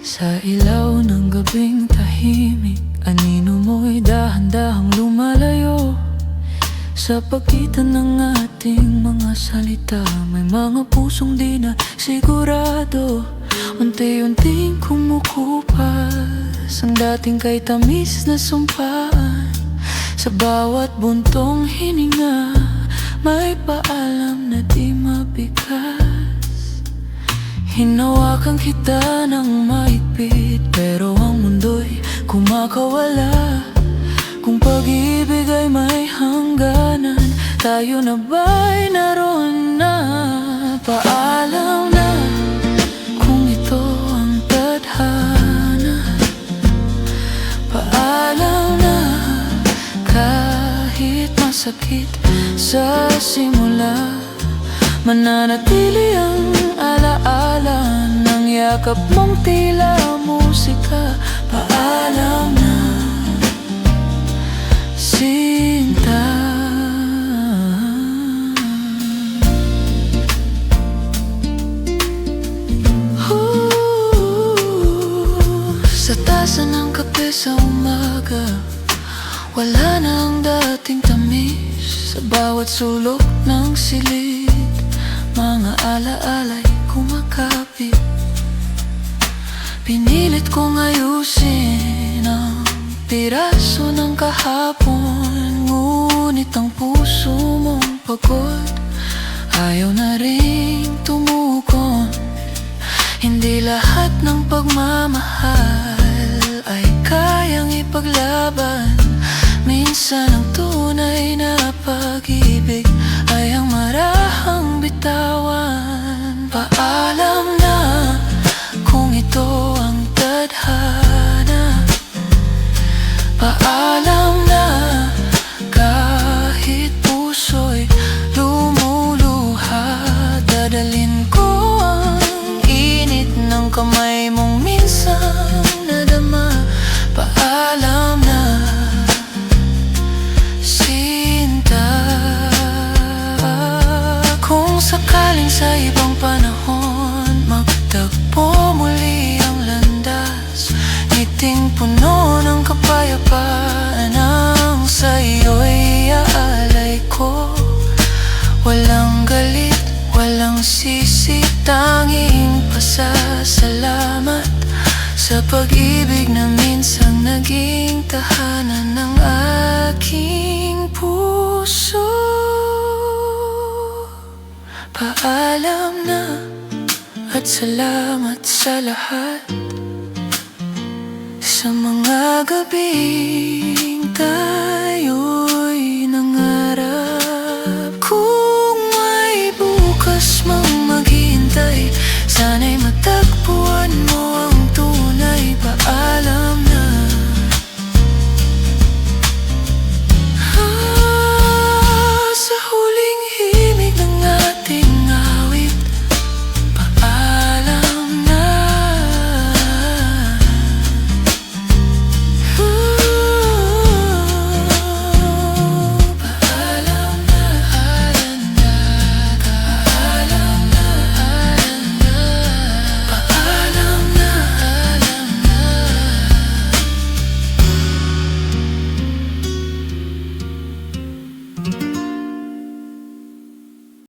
Sa ilaw ng gabing tahimik, anino mo'y dahan-dahang lumalayo. Sa pagitan ng ating mga salita, may mga pusong di na sigurado. Unti-unting kumukupas ang dating kay tamis na sumpaan. Sa bawat buntong hininga, may paalam na di mabigas. Hinawakan kita ng mahigpit, pero ang mundo'y kumakawala. Kung pag-ibig ay may hangganan, tayo na ba'y naroon na? Paalam na, kung ito ang tadhana. Paalam na, kahit masakit sa simula, mananatili ang alaala ng yakap mong tila musika. Paalam na, sinta. Sa tasa ng kape sa umaga, wala na ang dating tamis. Sa bawat sulok ng silid, mga alaala'y kumakapit. Pinilit kong ayusin ang piraso ng kahapon, ngunit ang puso mong pagod ayaw na ring tumukon. Hindi lahat ng pagmamahal ay kayang ipaglaban. Minsan ang tunay na pag-ibig ay ang marahang bitawan. Paalam na, kung ito ang tadhana. Paalam na, kahit puso'y lumuluha. Dadalhin ko ang init ng kamay mong minsan nadama. Paalam na, sinta. Kung sakaling sa ibang panahon magtagpo muli ang landas, ngiting puno ng kapayapaan ang sa'yo'y iaalay ko. Walang galit, walang sisi, tanging pasasalamat sa pag-ibig na minsang naging tahanan ng aking puso. Paalam na, at salamat sa lahat. Sa mga gabing tayo